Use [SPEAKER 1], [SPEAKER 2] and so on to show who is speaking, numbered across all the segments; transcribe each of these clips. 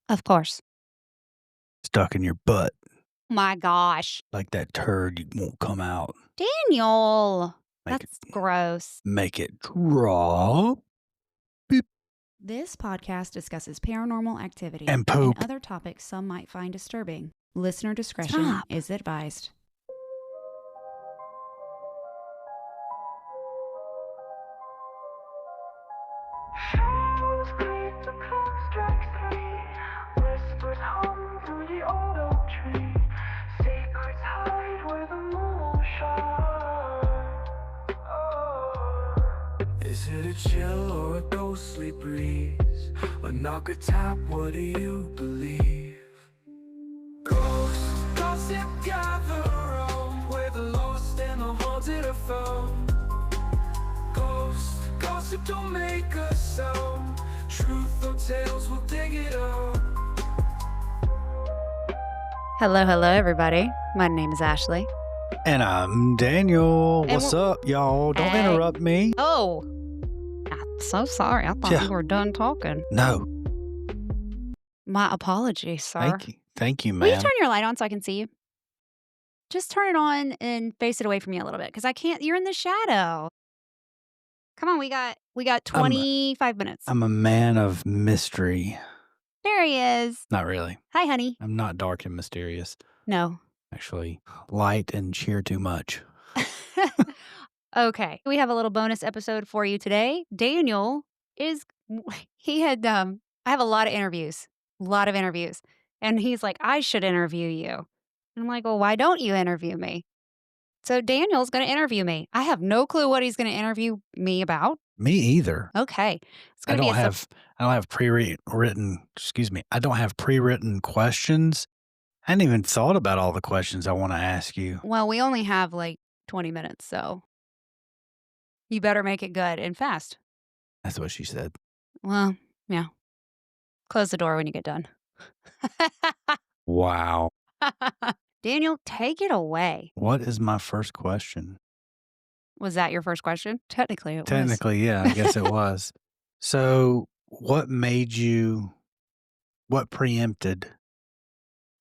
[SPEAKER 1] Of course.
[SPEAKER 2] Stuck in your butt.
[SPEAKER 1] My gosh.
[SPEAKER 2] Like that turd, you won't come out.
[SPEAKER 1] Daniel.
[SPEAKER 2] Make
[SPEAKER 1] That's gross.
[SPEAKER 2] Make it drop
[SPEAKER 3] This podcast discusses paranormal activity
[SPEAKER 2] and poop.
[SPEAKER 3] other topics some might find disturbing. Listener discretion
[SPEAKER 1] Stop.
[SPEAKER 3] is advised.
[SPEAKER 4] Is it a chill or a ghostly breeze? A knock, a tap, what do you believe? Ghosts, gossip, gather around where the lost and the haunted are found. Ghosts, gossip, don't make a sound. Truth or tales, we'll dig it out.
[SPEAKER 1] Hello, everybody. My name is Ashley.
[SPEAKER 2] And I'm Daniel.
[SPEAKER 1] And
[SPEAKER 2] What's up, y'all? Don't
[SPEAKER 1] Hey.
[SPEAKER 2] interrupt me.
[SPEAKER 1] Oh, I'm so sorry. I thought
[SPEAKER 2] Yeah.
[SPEAKER 1] we were done talking.
[SPEAKER 2] No.
[SPEAKER 1] My apologies, sir.
[SPEAKER 2] Thank you,
[SPEAKER 1] Will you
[SPEAKER 2] ma'am.
[SPEAKER 1] turn your light on so I can see you? Just turn it on and face it away from me a little bit because I can't. You're in the shadow. Come on, we got 25 minutes.
[SPEAKER 2] I'm a man of mystery.
[SPEAKER 1] There he is.
[SPEAKER 2] Not really.
[SPEAKER 1] Hi, honey.
[SPEAKER 2] I'm not dark and mysterious.
[SPEAKER 1] No.
[SPEAKER 2] Actually, light and cheer too much.
[SPEAKER 1] Okay. We have a little bonus episode for you today. Daniel I have a lot of interviews. And he's like, I should interview you. And I'm like, well, why don't you interview me? So Daniel's going to interview me. I have no clue what he's going to interview me about.
[SPEAKER 2] Me either.
[SPEAKER 1] Okay. It's
[SPEAKER 2] I
[SPEAKER 1] going to be
[SPEAKER 2] don't have pre-written questions. I hadn't even thought about all the questions I want to ask you.
[SPEAKER 1] Well, we only have like 20 minutes, so you better make it good and fast.
[SPEAKER 2] That's what she said.
[SPEAKER 1] Well, yeah. Close the door when you get done.
[SPEAKER 2] Wow.
[SPEAKER 1] Daniel, take it away.
[SPEAKER 2] What is my first question?
[SPEAKER 1] Was that your first question? Technically, it was.
[SPEAKER 2] Technically, yeah, I guess it was. So what preempted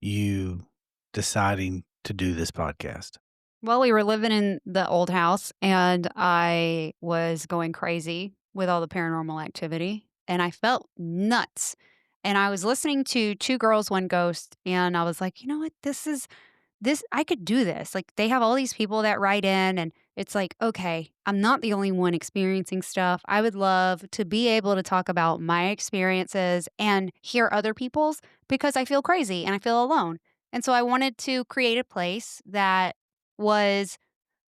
[SPEAKER 2] you deciding to do this podcast?
[SPEAKER 1] Well, we were living in the old house and I was going crazy with all the paranormal activity and I felt nuts. And I was listening to Two Girls, One Ghost and I was like, you know what? I could do this. Like they have all these people that write in and it's like, okay, I'm not the only one experiencing stuff. I would love to be able to talk about my experiences and hear other people's because I feel crazy and I feel alone. And so I wanted to create a place that was,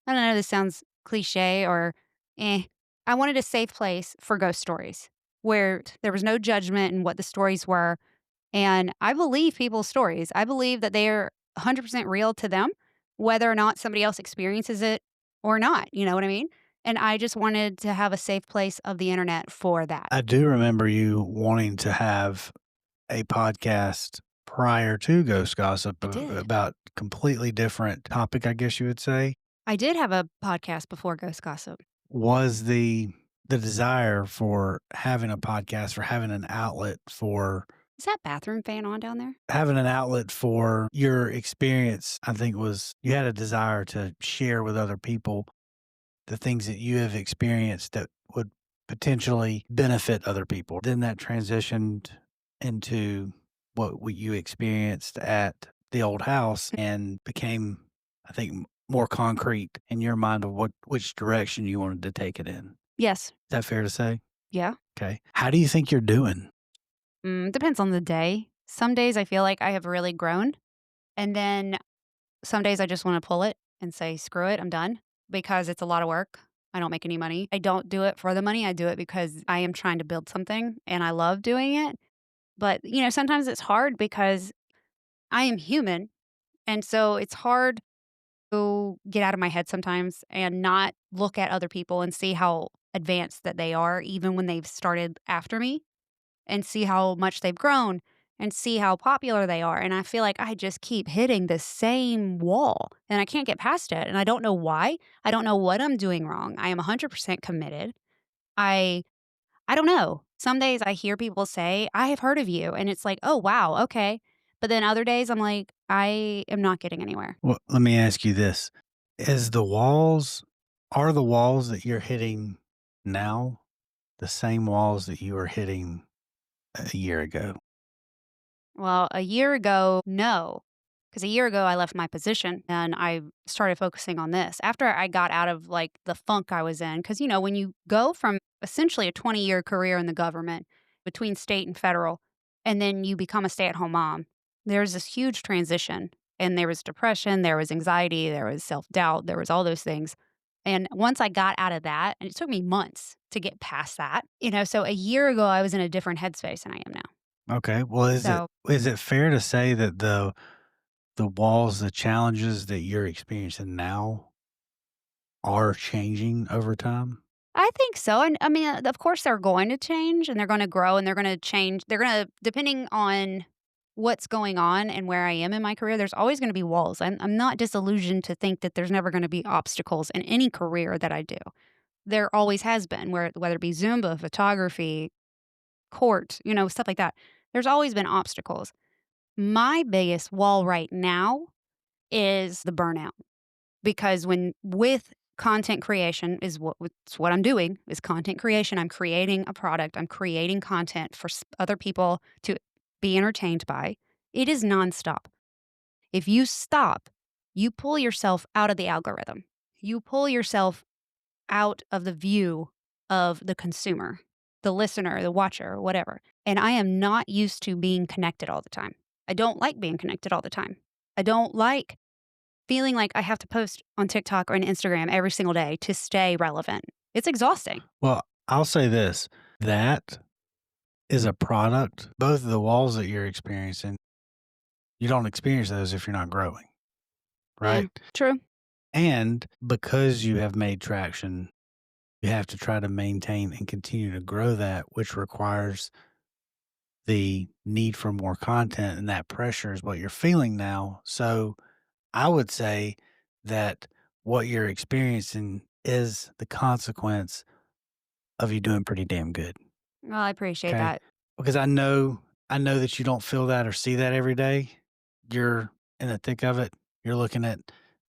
[SPEAKER 1] I don't know, this sounds cliche or I wanted a safe place for ghost stories where there was no judgment in what the stories were. And I believe people's stories. I believe that they're 100% real to them, whether or not somebody else experiences it or not. You know what I mean? And I just wanted to have a safe place of the internet for that.
[SPEAKER 2] I do remember you wanting to have a podcast prior to Ghost Gossip
[SPEAKER 1] I did.
[SPEAKER 2] about completely different topic, I guess you would say.
[SPEAKER 1] I did have a podcast before Ghost Gossip.
[SPEAKER 2] Was the desire for having a podcast, for having an outlet for
[SPEAKER 1] Is that bathroom fan on down there?
[SPEAKER 2] having an outlet for your experience, I think was you had a desire to share with other people the things that you have experienced that would potentially benefit other people. Then that transitioned into what you experienced at the old house and became, I think, more concrete in your mind of which direction you wanted to take it in.
[SPEAKER 1] Yes.
[SPEAKER 2] Is that fair to say?
[SPEAKER 1] Yeah.
[SPEAKER 2] Okay. How do you think you're doing?
[SPEAKER 1] Depends on the day. Some days I feel like I have really grown. And then some days I just want to pull it and say, screw it, I'm done because it's a lot of work. I don't make any money. I don't do it for the money. I do it because I am trying to build something and I love doing it. But, sometimes it's hard because I am human. And so it's hard to get out of my head sometimes and not look at other people and see how advanced that they are, even when they've started after me, and see how much they've grown and see how popular they are. And I feel like I just keep hitting the same wall and I can't get past it. And I don't know why. I don't know what I'm doing wrong. I am 100% committed. I I don't know. Some days I hear people say, "I have heard of you," and it's like, "Oh, wow, okay." But then other days I'm like, "I am not getting anywhere."
[SPEAKER 2] Well, let me ask you this. Is the walls are the walls that you're hitting now the same walls that you were hitting a year ago?
[SPEAKER 1] Well, a year ago, no. Because a year ago, I left my position and I started focusing on this. After I got out of like the funk I was in, because, when you go from essentially a 20-year career in the government between state and federal, and then you become a stay at home mom, there's this huge transition. And there was depression, there was anxiety, there was self doubt, there was all those things. And once I got out of that, and it took me months to get past that, so a year ago, I was in a different headspace than I am now.
[SPEAKER 2] Okay. Well,
[SPEAKER 1] So
[SPEAKER 2] is it fair to say that the walls, the challenges that you're experiencing now are changing over time?
[SPEAKER 1] I think so, and I mean, of course, they're going to change, and they're gonna grow, and they're gonna change. They're gonna depending on what's going on and where I am in my career, there's always gonna be walls. I'm not disillusioned to think that there's never gonna be obstacles in any career that I do. There always has been, whether it be Zumba, photography, court, stuff like that. There's always been obstacles. My biggest wall right now is the burnout. Because when with content creation is it's what I'm doing is content creation. I'm creating a product. I'm creating content for other people to be entertained by. It is nonstop. If you stop, you pull yourself out of the algorithm. You pull yourself out of the view of the consumer, the listener, the watcher, whatever. And I am not used to being connected all the time. I don't like being connected all the time. I don't like feeling like I have to post on TikTok or on Instagram every single day to stay relevant. It's exhausting.
[SPEAKER 2] Well, I'll say this, that is a product. Both of the walls that you're experiencing, you don't experience those if you're not growing,
[SPEAKER 1] Yeah,
[SPEAKER 2] right?
[SPEAKER 1] true.
[SPEAKER 2] And because you have made traction, you have to try to maintain and continue to grow that, which requires the need for more content, and that pressure is what you're feeling now. So I would say that what you're experiencing is the consequence of you doing pretty damn good.
[SPEAKER 1] Well, I appreciate
[SPEAKER 2] Okay.
[SPEAKER 1] that.
[SPEAKER 2] Because I know that you don't feel that or see that every day. You're in the thick of it. You're looking at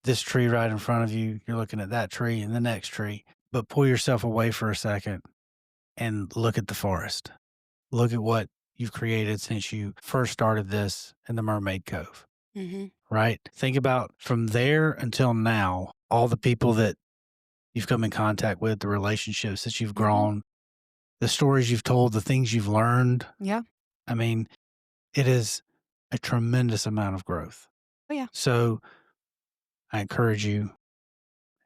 [SPEAKER 2] this tree right in front of you. You're looking at that tree and the next tree. But pull yourself away for a second and look at the forest. Look at what you've created since you first started this in the Mermaid Cove,
[SPEAKER 1] Hmm.
[SPEAKER 2] right? Think about from there until now, all the people that you've come in contact with, the relationships that you've
[SPEAKER 1] Hmm.
[SPEAKER 2] grown, the stories you've told, the things you've learned.
[SPEAKER 1] Yeah.
[SPEAKER 2] I mean, it is a tremendous amount of growth.
[SPEAKER 1] Oh, yeah.
[SPEAKER 2] So I encourage you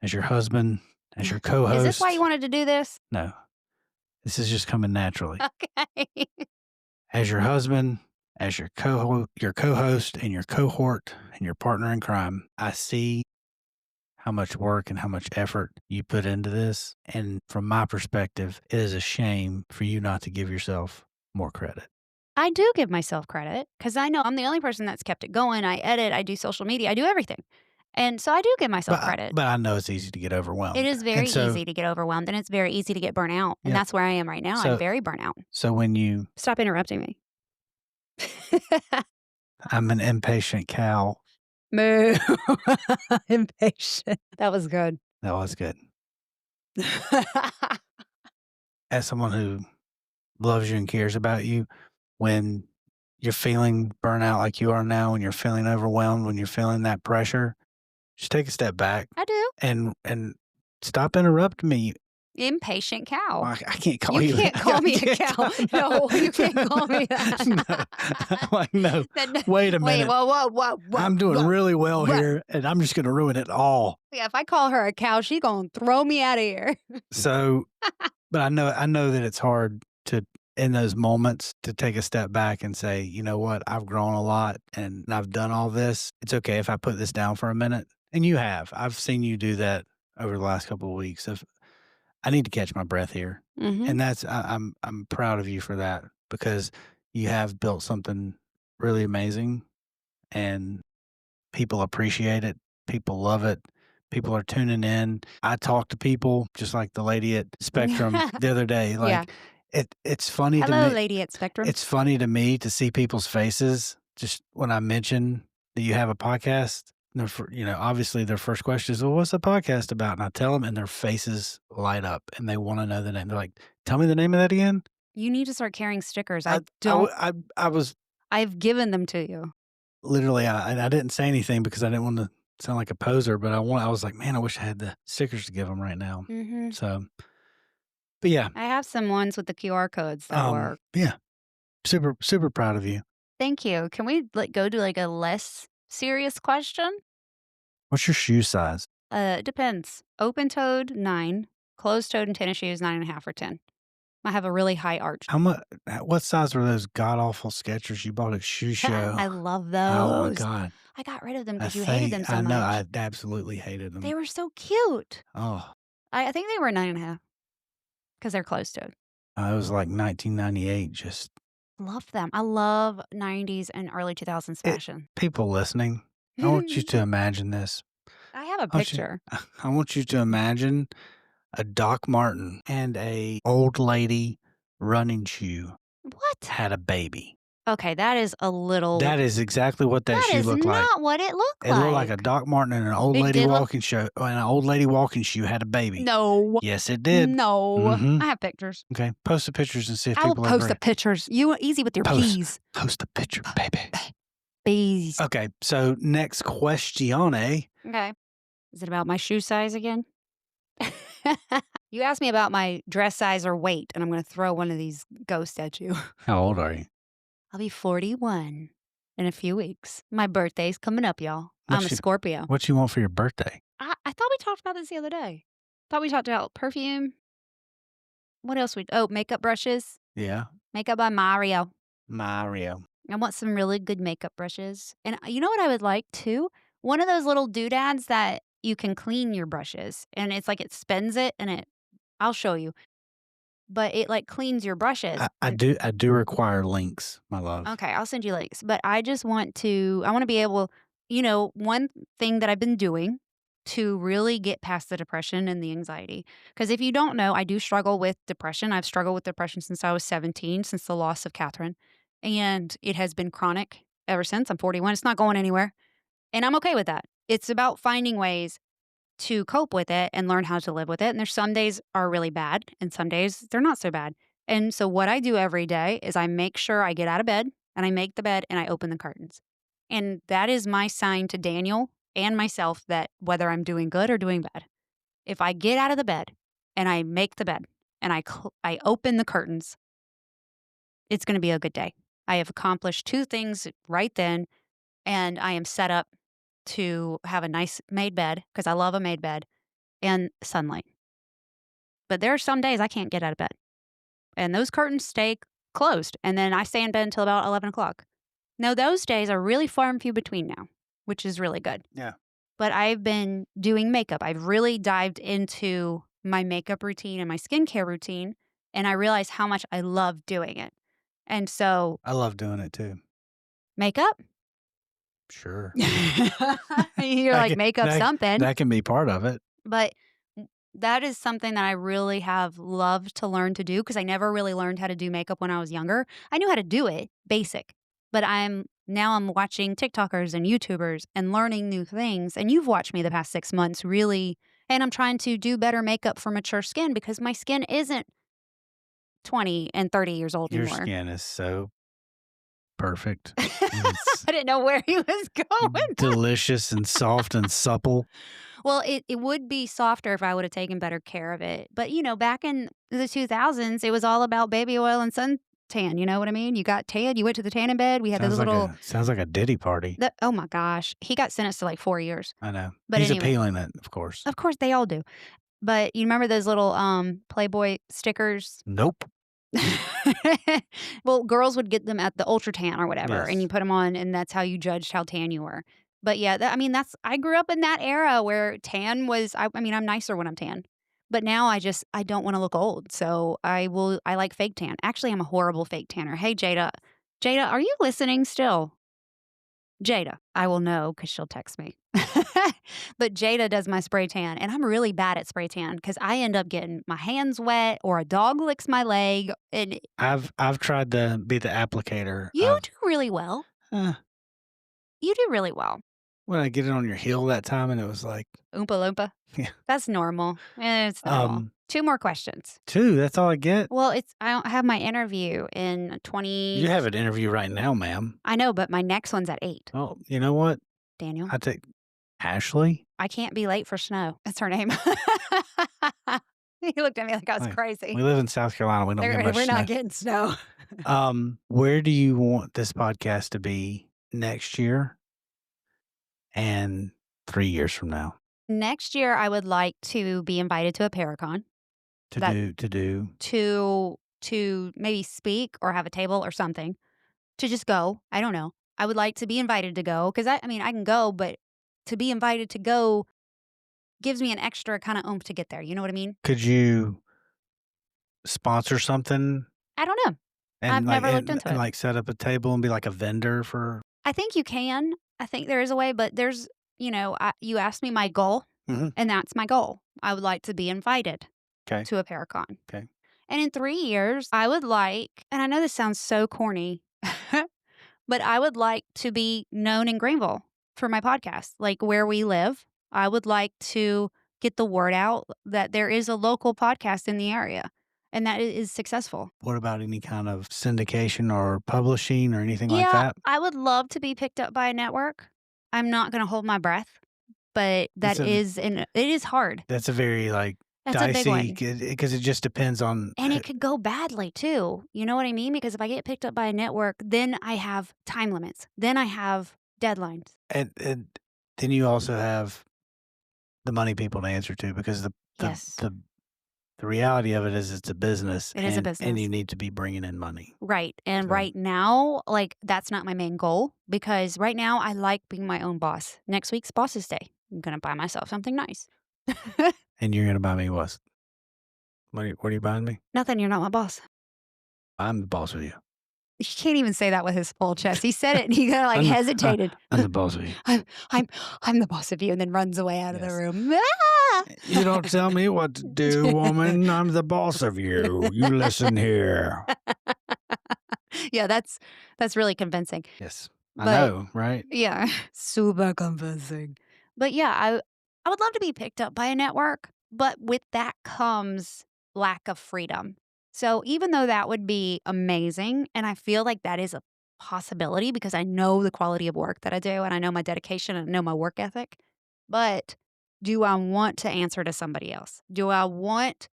[SPEAKER 2] as your husband, as your
[SPEAKER 1] Is this why you
[SPEAKER 2] co-host.
[SPEAKER 1] wanted to do this?
[SPEAKER 2] No, this is just coming naturally.
[SPEAKER 1] Okay.
[SPEAKER 2] As your husband, as your co-host and your cohort and your partner in crime, I see how much work and how much effort you put into this. And from my perspective, it is a shame for you not to give yourself more credit.
[SPEAKER 1] I do give myself credit because I know I'm the only person that's kept it going. I edit, I do social media, I do everything. And so I do give myself credit.
[SPEAKER 2] But I know it's easy to get overwhelmed.
[SPEAKER 1] It is very
[SPEAKER 2] And so,
[SPEAKER 1] easy to get overwhelmed and it's very easy to get burnt out. And
[SPEAKER 2] yeah.
[SPEAKER 1] that's where I am right now.
[SPEAKER 2] So-
[SPEAKER 1] I'm very burnt out.
[SPEAKER 2] So when you,
[SPEAKER 1] Stop interrupting me.
[SPEAKER 2] I'm an impatient cow.
[SPEAKER 1] Moo. Impatient. That was good.
[SPEAKER 2] That was good. As someone who loves you and cares about you, when you're feeling burnout like you are now, when you're feeling overwhelmed, when you're feeling that pressure, just take a step back
[SPEAKER 1] I do.
[SPEAKER 2] and stop interrupting me.
[SPEAKER 1] Impatient cow.
[SPEAKER 2] I can't call
[SPEAKER 1] You
[SPEAKER 2] you.
[SPEAKER 1] can't
[SPEAKER 2] that.
[SPEAKER 1] call me
[SPEAKER 2] I
[SPEAKER 1] a cow.
[SPEAKER 2] can't-
[SPEAKER 1] No, you can't call me that.
[SPEAKER 2] No. Like, no. Wait a minute.
[SPEAKER 1] Whoa.
[SPEAKER 2] I'm doing really well
[SPEAKER 1] whoa.
[SPEAKER 2] here, and I'm just going to ruin it all.
[SPEAKER 1] Yeah, if I call her a cow, she gonna throw me out of here.
[SPEAKER 2] So, but I know that it's hard to, in those moments, to take a step back and say, you know what, I've grown a lot and I've done all this. It's okay if I put this down for a minute. And you have. I've seen you do that over the last couple of weeks. Of I need to catch my breath here,
[SPEAKER 1] Mm-hmm.
[SPEAKER 2] and that's I'm proud of you for that because you have built something really amazing, and people appreciate it. People love it. People are tuning in. I talk to people just like the lady at Spectrum the other day. Like,
[SPEAKER 1] Yeah.
[SPEAKER 2] It's funny to
[SPEAKER 1] Hello,
[SPEAKER 2] me
[SPEAKER 1] lady at Spectrum.
[SPEAKER 2] it's funny to me to see people's faces just when I mention that you have a podcast. Obviously their first question is, "Well, what's the podcast about?" And I tell them, and their faces light up, and they wanna know the name. They're like, "Tell me the name of that again?"
[SPEAKER 1] You need to start carrying stickers.
[SPEAKER 2] I
[SPEAKER 1] I
[SPEAKER 2] I w
[SPEAKER 1] don't
[SPEAKER 2] I was
[SPEAKER 1] I've given them to you.
[SPEAKER 2] literally, I didn't say anything because I didn't wanna sound like a poser, but I was like, "Man, I wish I had the stickers to give them right now."
[SPEAKER 1] Mhm.
[SPEAKER 2] So, but yeah,
[SPEAKER 1] I have some ones with the QR codes that work.
[SPEAKER 2] yeah, super, super proud of you.
[SPEAKER 1] Thank you. Can we, go to, a less serious question?
[SPEAKER 2] What's your shoe size?
[SPEAKER 1] It depends. Open-toed, 9. Closed-toed and tennis shoes, 9.5 or 10. I have a really high arch.
[SPEAKER 2] What size were those god awful Skechers you bought at Shoe Show?
[SPEAKER 1] I love
[SPEAKER 2] Oh my
[SPEAKER 1] those.
[SPEAKER 2] god.
[SPEAKER 1] I got rid of them
[SPEAKER 2] I
[SPEAKER 1] because you hated
[SPEAKER 2] think
[SPEAKER 1] them so
[SPEAKER 2] I know,
[SPEAKER 1] much.
[SPEAKER 2] I absolutely hated them.
[SPEAKER 1] They were so cute.
[SPEAKER 2] Oh,
[SPEAKER 1] I think they were 9.5 because they're closed-toed.
[SPEAKER 2] it was like 1998, just
[SPEAKER 1] Love them. I love 90s and early 2000s
[SPEAKER 2] it
[SPEAKER 1] fashion.
[SPEAKER 2] people listening, I want you to imagine this.
[SPEAKER 1] I have a
[SPEAKER 2] I want you
[SPEAKER 1] picture.
[SPEAKER 2] I want you to imagine a Doc Marten and a old lady running shoe
[SPEAKER 1] What?
[SPEAKER 2] had a baby.
[SPEAKER 1] Okay, that is a little
[SPEAKER 2] That is exactly what that
[SPEAKER 1] that
[SPEAKER 2] shoe
[SPEAKER 1] is
[SPEAKER 2] looked like.
[SPEAKER 1] not what it looked
[SPEAKER 2] It looked like a
[SPEAKER 1] like.
[SPEAKER 2] Doc Marten and an old
[SPEAKER 1] It
[SPEAKER 2] lady
[SPEAKER 1] did look
[SPEAKER 2] walking show and an old lady walking shoe had a baby.
[SPEAKER 1] No.
[SPEAKER 2] Yes, it did.
[SPEAKER 1] No.
[SPEAKER 2] Mhm.
[SPEAKER 1] I have pictures.
[SPEAKER 2] Okay, post the pictures and see if
[SPEAKER 1] I will
[SPEAKER 2] people
[SPEAKER 1] post the
[SPEAKER 2] agree.
[SPEAKER 1] pictures. You easy with your
[SPEAKER 2] Post.
[SPEAKER 1] peas.
[SPEAKER 2] Post the picture, baby.
[SPEAKER 1] Peas.
[SPEAKER 2] Okay, so next question,
[SPEAKER 1] Okay. Is it about my shoe size again? You asked me about my dress size or weight, and I'm going to throw one of these ghosts at you.
[SPEAKER 2] How old are you?
[SPEAKER 1] I'll be 41 in a few weeks. My birthday's coming up, y'all.
[SPEAKER 2] What
[SPEAKER 1] I'm a
[SPEAKER 2] you-
[SPEAKER 1] Scorpio.
[SPEAKER 2] What you want for your birthday?
[SPEAKER 1] I thought we talked about this the other day. Thought we talked about perfume. What else makeup brushes.
[SPEAKER 2] Yeah,
[SPEAKER 1] Makeup by Mario.
[SPEAKER 2] Mario.
[SPEAKER 1] I want some really good makeup brushes. And you know what I would like too? One of those little doodads that you can clean your brushes. And it's like it spins it and I'll show you. But it cleans your brushes.
[SPEAKER 2] I do require links, my love.
[SPEAKER 1] Okay, I'll send you links. But I want to be able, one thing that I've been doing to really get past the depression and the anxiety. Because if you don't know, I do struggle with depression. I've struggled with depression since I was 17, since the loss of Catherine. And it has been chronic ever since. I'm 41. It's not going anywhere. And I'm okay with that. It's about finding ways to cope with it and learn how to live with it. And there's some days are really bad and some days they're not so bad. And so what I do every day is I make sure I get out of bed and I make the bed and I open the curtains. And that is my sign to Daniel and myself that whether I'm doing good or doing bad. If I get out of the bed and I make the bed and I open the curtains, it's going to be a good day. I have accomplished 2 things right then and I am set up to have a nice made bed because I love a made bed and sunlight. But there are some days I can't get out of bed and those curtains stay closed. And then I stay in bed until about 11 o'clock. Now, those days are really far and few between now, which is really good.
[SPEAKER 2] Yeah.
[SPEAKER 1] But I've been doing makeup. I've really dived into my makeup routine and my skincare routine. And I realized how much I love doing it. And so,
[SPEAKER 2] I love doing it too.
[SPEAKER 1] makeup?
[SPEAKER 2] Sure.
[SPEAKER 1] You're
[SPEAKER 2] That
[SPEAKER 1] like,
[SPEAKER 2] can-
[SPEAKER 1] makeup
[SPEAKER 2] that-
[SPEAKER 1] something.
[SPEAKER 2] That can be part of it.
[SPEAKER 1] But that is something that I really have loved to learn to do because I never really learned how to do makeup when I was younger. I knew how to do it, basic. But I'm watching TikTokers and YouTubers and learning new things. And you've watched me the past 6 months really. And I'm trying to do better makeup for mature skin because my skin isn't 20 and 30 years old
[SPEAKER 2] Your
[SPEAKER 1] anymore.
[SPEAKER 2] skin is so perfect.
[SPEAKER 1] I didn't know where he was going.
[SPEAKER 2] Delicious and soft and supple.
[SPEAKER 1] Well, it would be softer if I would have taken better care of it. But, back in the 2000s, it was all about baby oil and suntan. You know what I mean? You got tan. You went to the tanning bed. We had those little.
[SPEAKER 2] Sounds like a Diddy party.
[SPEAKER 1] Oh my gosh. He got sentenced to 4 years.
[SPEAKER 2] I know.
[SPEAKER 1] But
[SPEAKER 2] He's
[SPEAKER 1] anyway.
[SPEAKER 2] appealing it, of course.
[SPEAKER 1] Of course, they all do. But you remember those little Playboy stickers?
[SPEAKER 2] Nope.
[SPEAKER 1] Well, girls would get them at the Ultra Tan or whatever,
[SPEAKER 2] Yes.
[SPEAKER 1] and you put them on, and that's how you judged how tan you were. But yeah, I grew up in that era where tan was. I'm nicer when I'm tan, but now I don't want to look old, so I like fake tan. Actually, I'm a horrible fake tanner. Hey, Jada, are you listening still? Jada, I will know because she'll text me. But Jada does my spray tan, and I'm really bad at spray tan because I end up getting my hands wet or a dog licks my leg, and
[SPEAKER 2] I've tried to be the applicator.
[SPEAKER 1] you do really well.
[SPEAKER 2] Uh,
[SPEAKER 1] You do really well.
[SPEAKER 2] when I get it on your heel that time, and it was like,
[SPEAKER 1] Oompa Loompa.
[SPEAKER 2] yeah.
[SPEAKER 1] That's normal. It's normal. 2 more questions.
[SPEAKER 2] 2, that's all I get?
[SPEAKER 1] Well, I don't have my interview in 20.
[SPEAKER 2] You have an interview right now, ma'am.
[SPEAKER 1] I know, but my next one's at 8.
[SPEAKER 2] Oh, you know what?
[SPEAKER 1] Daniel,
[SPEAKER 2] I take Ashley?
[SPEAKER 1] I can't be late for snow. That's her name. He looked at me like I was
[SPEAKER 2] Like,
[SPEAKER 1] crazy.
[SPEAKER 2] We live in South Carolina. We don't get much
[SPEAKER 1] We're
[SPEAKER 2] snow.
[SPEAKER 1] not getting snow.
[SPEAKER 2] Where do you want this podcast to be next year and 3 years from now?
[SPEAKER 1] Next year, I would like to be invited to a Paracon
[SPEAKER 2] To do
[SPEAKER 1] to maybe speak or have a table or something, to just go. I don't know. I would like to be invited to go because I mean, I can go, but to be invited to go gives me an extra kind of oomph to get there. You know what I mean?
[SPEAKER 2] Could you sponsor something
[SPEAKER 1] I don't know. I've
[SPEAKER 2] and
[SPEAKER 1] never looked into it.
[SPEAKER 2] like set up a table and be like a vendor for?
[SPEAKER 1] I think you can. I think there is a way, but there's, you asked me my goal,
[SPEAKER 2] Mhm.
[SPEAKER 1] and that's my goal. I would like to be invited
[SPEAKER 2] Okay.
[SPEAKER 1] to a Paracon.
[SPEAKER 2] Okay.
[SPEAKER 1] And in 3 years, I would like, and I know this sounds so corny, but I would like to be known in Greenville for my podcast, like where we live. I would like to get the word out that there is a local podcast in the area and that it is successful.
[SPEAKER 2] What about any kind of syndication or publishing or anything like
[SPEAKER 1] Yeah,
[SPEAKER 2] that?
[SPEAKER 1] I would love to be picked up by a network. I'm not going to hold my breath, but it is hard.
[SPEAKER 2] That's a very
[SPEAKER 1] That's a big
[SPEAKER 2] dicey
[SPEAKER 1] one.
[SPEAKER 2] because it just depends on
[SPEAKER 1] And it could go badly too. You know what I mean? Because if I get picked up by a network, then I have time limits. Then I have deadlines.
[SPEAKER 2] and then you also have the money people to answer to because
[SPEAKER 1] Yes.
[SPEAKER 2] the reality of it is it's a business.
[SPEAKER 1] It is a
[SPEAKER 2] and
[SPEAKER 1] business.
[SPEAKER 2] you need to be bringing in money.
[SPEAKER 1] Right. And
[SPEAKER 2] So-
[SPEAKER 1] right now, that's not my main goal because right now I like being my own boss. Next week's Boss's Day. I'm going to buy myself something nice.
[SPEAKER 2] And you're gonna buy me what? What are you buying me?
[SPEAKER 1] Nothing. You're not my boss.
[SPEAKER 2] I'm the boss of you.
[SPEAKER 1] He can't even say that with his full chest. He said it and he kind of hesitated.
[SPEAKER 2] I'm the boss of you.
[SPEAKER 1] I'm the boss of you, and then runs away out of the
[SPEAKER 2] Yes.
[SPEAKER 1] room. Ah!
[SPEAKER 2] You don't tell me what to do, woman. I'm the boss of you. You listen here.
[SPEAKER 1] Yeah, that's really convincing.
[SPEAKER 2] Yes,
[SPEAKER 1] But-
[SPEAKER 2] I know, right?
[SPEAKER 1] Yeah, super convincing. But yeah, I would love to be picked up by a network, but with that comes lack of freedom. So even though that would be amazing, and I feel like that is a possibility because I know the quality of work that I do and I know my dedication and I know my work ethic, but do I want to answer to somebody else? Do I want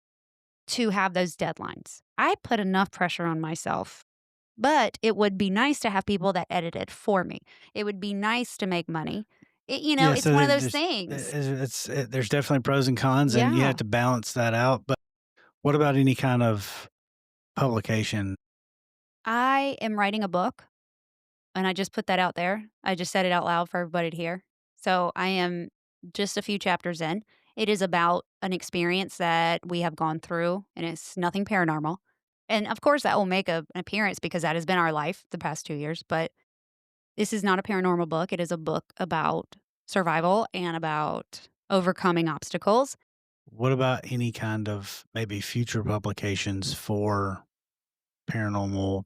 [SPEAKER 1] to have those deadlines? I put enough pressure on myself. But it would be nice to have people that edit it for me. It would be nice to make money.
[SPEAKER 2] Yeah,
[SPEAKER 1] It's
[SPEAKER 2] so
[SPEAKER 1] one of those
[SPEAKER 2] there's-
[SPEAKER 1] things.
[SPEAKER 2] There's definitely pros and cons, and you
[SPEAKER 1] Yeah.
[SPEAKER 2] have to balance that out. But what about any kind of publication?
[SPEAKER 1] I am writing a book, and I just put that out there. I just said it out loud for everybody to hear. So I am just a few chapters in. It is about an experience that we have gone through, and it's nothing paranormal. And of course, that will make an appearance because that has been our life the past 2 years. But this is not a paranormal book. It is a book about survival and about overcoming obstacles.
[SPEAKER 2] What about any kind of maybe future publications for paranormal?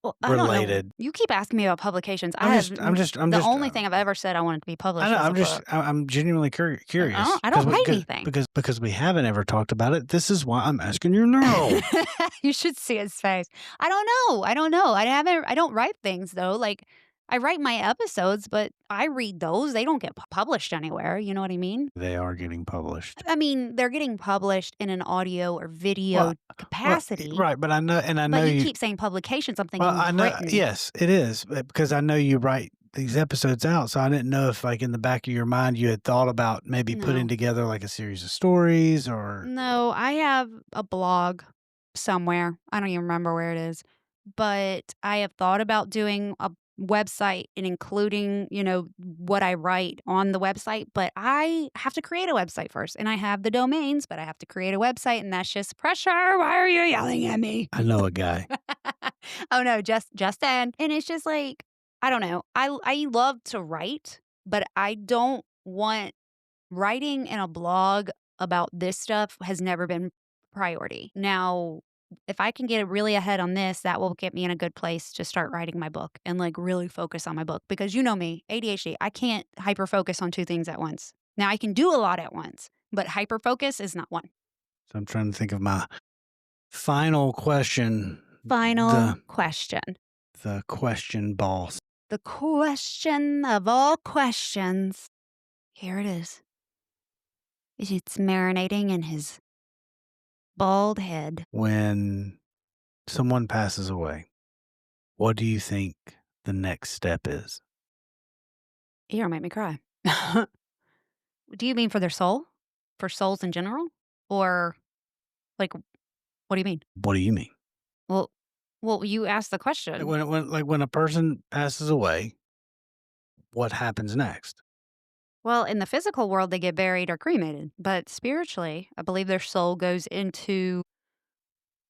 [SPEAKER 1] Well, I don't know.
[SPEAKER 2] Related.
[SPEAKER 1] You keep asking me about publications.
[SPEAKER 2] I'm just
[SPEAKER 1] the only thing I've ever said I wanted to be published.
[SPEAKER 2] I know.
[SPEAKER 1] was a book.
[SPEAKER 2] I'm genuinely curious.
[SPEAKER 1] I don't write
[SPEAKER 2] because,
[SPEAKER 1] anything.
[SPEAKER 2] because we haven't ever talked about it. This is why I'm asking you now.
[SPEAKER 1] You should see his face. I don't know. I don't write things though. Like I write my episodes, but I read those. They don't get published anywhere. You know what I mean?
[SPEAKER 2] They are getting published.
[SPEAKER 1] I mean, they're getting published in an audio or video capacity.
[SPEAKER 2] Right, but I know, and I know
[SPEAKER 1] But you keep saying publication, something
[SPEAKER 2] Well, I know.
[SPEAKER 1] written.
[SPEAKER 2] Yes, it is because I know you write these episodes out. So I didn't know if, in the back of your mind, you had thought about maybe
[SPEAKER 1] No.
[SPEAKER 2] putting together a series of stories or.
[SPEAKER 1] No, I have a blog somewhere. I don't even remember where it is. But I have thought about doing a website and including, what I write on the website. But I have to create a website first. And I have the domains, but I have to create a website. And that's just pressure. Why are you yelling at me?
[SPEAKER 2] I know a guy.
[SPEAKER 1] Oh, no, Justin. And it's just I don't know. I love to write, but I don't want writing in a blog about this stuff has never been priority. Now, if I can get really ahead on this, that will get me in a good place to start writing my book and like really focus on my book because you know me, ADHD, I can't hyper focus on two things at once. Now, I can do a lot at once, but hyper focus is not one.
[SPEAKER 2] So I'm trying to think of my final question.
[SPEAKER 1] Final question.
[SPEAKER 2] The question boss.
[SPEAKER 1] The question of all questions. Here it is. It's marinating in his bald head.
[SPEAKER 2] When someone passes away, what do you think the next step is?
[SPEAKER 1] You're gonna make me cry. Do you mean for their soul? For souls in general? Or like, what do you mean?
[SPEAKER 2] What do you mean?
[SPEAKER 1] Well, you asked the
[SPEAKER 2] Like
[SPEAKER 1] question.
[SPEAKER 2] when a person passes away, what happens next?
[SPEAKER 1] Well, in the physical world, they get buried or cremated, but spiritually, I believe their soul goes into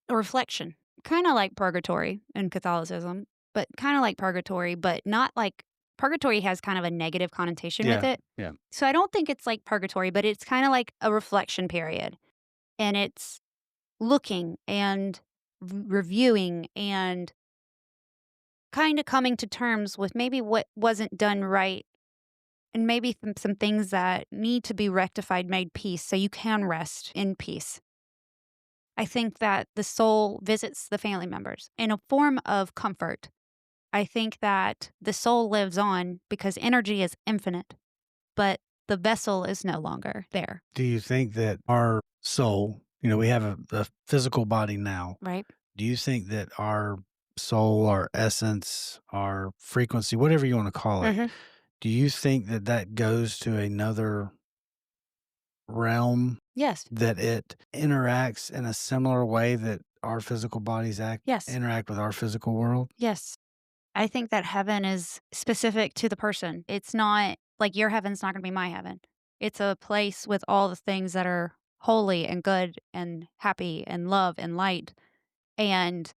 [SPEAKER 1] a reflection, kind of like purgatory in Catholicism, but kind of like purgatory, but not like purgatory has kind of a negative connotation with
[SPEAKER 2] Yeah,
[SPEAKER 1] it.
[SPEAKER 2] yeah.
[SPEAKER 1] So I don't think it's like purgatory, but it's kind of like a reflection period. And it's looking and reviewing and kind of coming to terms with maybe what wasn't done right and maybe some things that need to be rectified, made peace so you can rest in peace. I think that the soul visits the family members in a form of comfort. I think that the soul lives on because energy is infinite, but the vessel is no longer there,
[SPEAKER 2] Do you think that our soul, we have a physical body now.
[SPEAKER 1] right?
[SPEAKER 2] Do you think that our soul, our essence, our frequency, whatever you want to call it,
[SPEAKER 1] Hmm.
[SPEAKER 2] do you think that that goes to another realm,
[SPEAKER 1] Yes.
[SPEAKER 2] that it interacts in a similar way that our physical bodies
[SPEAKER 1] Yes.
[SPEAKER 2] interact with our physical world?
[SPEAKER 1] Yes. I think that heaven is specific to the person. It's not like your heaven's not going to be my heaven. It's a place with all the things that are holy and good and happy and love and light and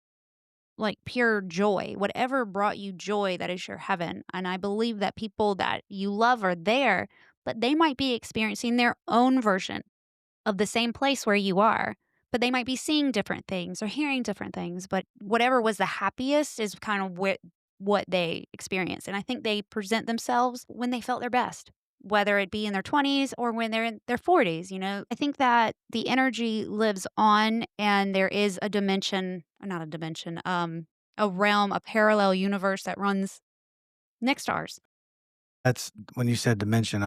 [SPEAKER 1] like pure joy. Whatever brought you joy, that is your heaven. And I believe that people that you love are there, but they might be experiencing their own version of the same place where you are, but they might be seeing different things or hearing different things. But whatever was the happiest is kind of what they experience. And I think they present themselves when they felt their best, whether it be in their 20s or when they're in their 40s. I think that the energy lives on and there is a dimension, not a dimension, a realm, a parallel universe that runs next to ours.
[SPEAKER 2] That's when you said dimension,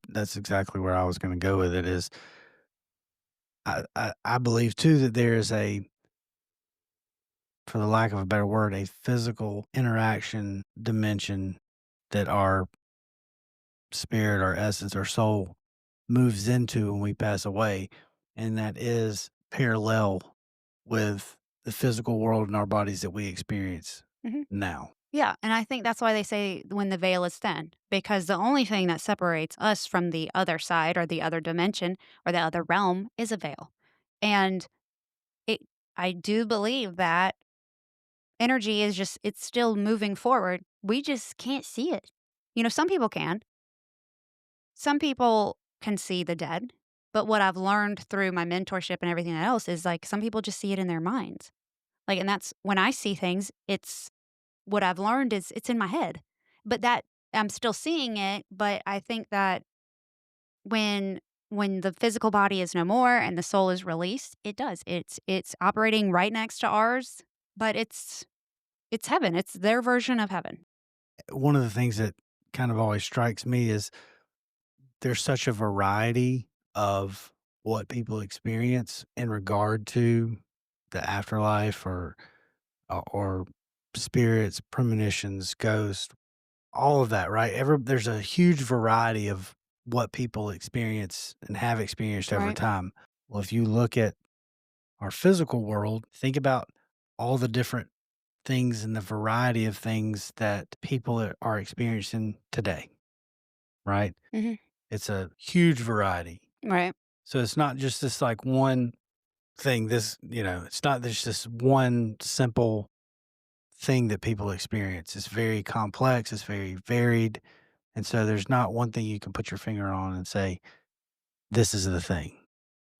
[SPEAKER 2] that's exactly where I was going to go with it is I believe too that there is for the lack of a better word, a physical interaction dimension that our spirit, our essence, our soul moves into when we pass away. And that is parallel with the physical world in our bodies that we experience
[SPEAKER 1] Mhm.
[SPEAKER 2] now.
[SPEAKER 1] Yeah, and I think that's why they say when the veil is thin, because the only thing that separates us from the other side or the other dimension or the other realm is a veil. And it I do believe that energy is just it's still moving forward. We just can't see it. Some people can. Some people can see the dead. But what I've learned through my mentorship and everything else is like some people just see it in their minds. Like and that's when I see things, it's what I've learned is it's in my head. But that I'm still seeing it, but I think that when the physical body is no more and the soul is released, it does. It's operating right next to ours, but it's heaven. It's their version of heaven.
[SPEAKER 2] One of the things that kind of always strikes me is there's such a variety of what people experience in regard to the afterlife or spirits, premonitions, ghosts, all of that, right? There's a huge variety of what people experience and have experienced over
[SPEAKER 1] Right.
[SPEAKER 2] time. Well, if you look at our physical world, think about all the different things and the variety of things that people are experiencing today, right?
[SPEAKER 1] Hmm.
[SPEAKER 2] It's a huge variety.
[SPEAKER 1] Right.
[SPEAKER 2] So it's not just this like one thing, it's not just this one simple thing that people experience. It's very complex, it's very varied. And so there's not one thing you can put your finger on and say, this is the thing,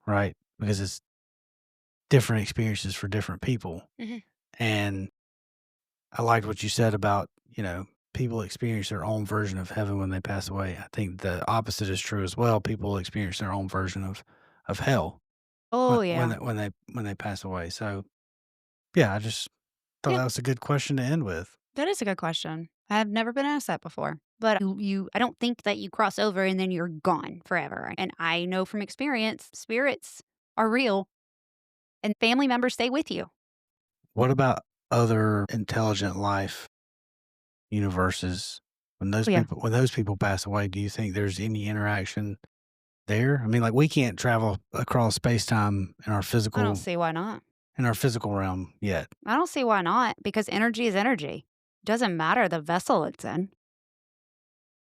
[SPEAKER 2] right? Because it's different experiences for different people.
[SPEAKER 1] Mhm.
[SPEAKER 2] And I liked what you said about, people experience their own version of heaven when they pass away. I think the opposite is true as well. People experience their own version of hell
[SPEAKER 1] Oh, yeah.
[SPEAKER 2] when they pass away. So yeah, I just thought
[SPEAKER 1] Yeah,
[SPEAKER 2] that was a good question to end with.
[SPEAKER 1] that is a good question. I've never been asked that before. But I don't think that you cross over and then you're gone forever. And I know from experience, spirits are real and family members stay with you.
[SPEAKER 2] What about other intelligent life universes?
[SPEAKER 1] Oh, yeah.
[SPEAKER 2] When those people pass away, do you think there's any interaction there? I mean, like we can't travel across space time
[SPEAKER 1] I don't see why not.
[SPEAKER 2] in our physical realm yet.
[SPEAKER 1] I don't see why not because energy is energy. Doesn't matter the vessel it's in.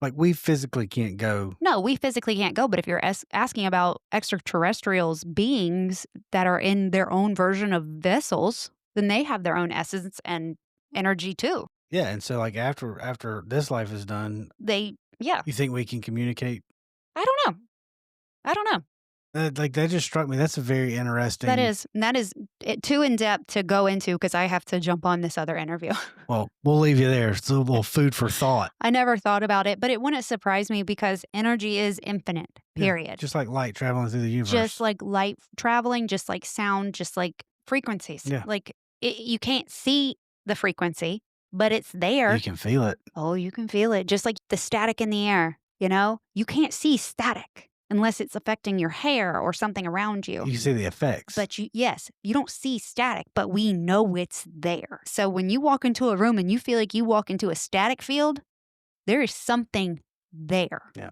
[SPEAKER 2] Like we physically can't go.
[SPEAKER 1] No, we physically can't go, but if you're asking about extraterrestrials, beings that are in their own version of vessels, then they have their own essence and energy too.
[SPEAKER 2] Yeah, and so like after this life is done,
[SPEAKER 1] Yeah,
[SPEAKER 2] you think we can communicate?
[SPEAKER 1] I don't know. I don't know.
[SPEAKER 2] Like that just struck me. That's a very interesting.
[SPEAKER 1] That is too in depth to go into because I have to jump on this other interview.
[SPEAKER 2] Well, we'll leave you there. It's a little food for thought.
[SPEAKER 1] I never thought about it, but it wouldn't surprise me because energy is infinite,
[SPEAKER 2] Yeah,
[SPEAKER 1] period.
[SPEAKER 2] just like light traveling through the universe.
[SPEAKER 1] Just like light traveling, just like sound, just like frequencies.
[SPEAKER 2] Yeah.
[SPEAKER 1] Like you can't see the frequency, but it's there.
[SPEAKER 2] You can feel it.
[SPEAKER 1] Oh, you can feel it. Just like the static in the air, you can't see static unless it's affecting your hair or something around you.
[SPEAKER 2] You can see the effects.
[SPEAKER 1] But yes, you don't see static, but we know it's there. So when you walk into a room and you feel like you walk into a static field, there is something there.
[SPEAKER 2] Yeah.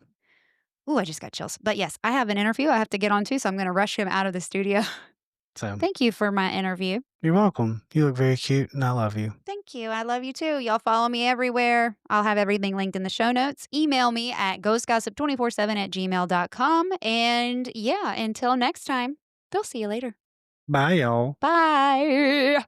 [SPEAKER 1] Ooh, I just got chills. But yes, I have an interview I have to get on to, so I'm going to rush him out of the studio.
[SPEAKER 2] So
[SPEAKER 1] Thank you for my interview.
[SPEAKER 2] you're welcome. You look very cute, and I love you.
[SPEAKER 1] Thank you. I love you too. Y'all follow me everywhere. I'll have everything linked in the show notes. Email me at ghostgossip247@gmail.com. And yeah, until next time, they'll see you later.
[SPEAKER 2] Bye, y'all.
[SPEAKER 1] Bye.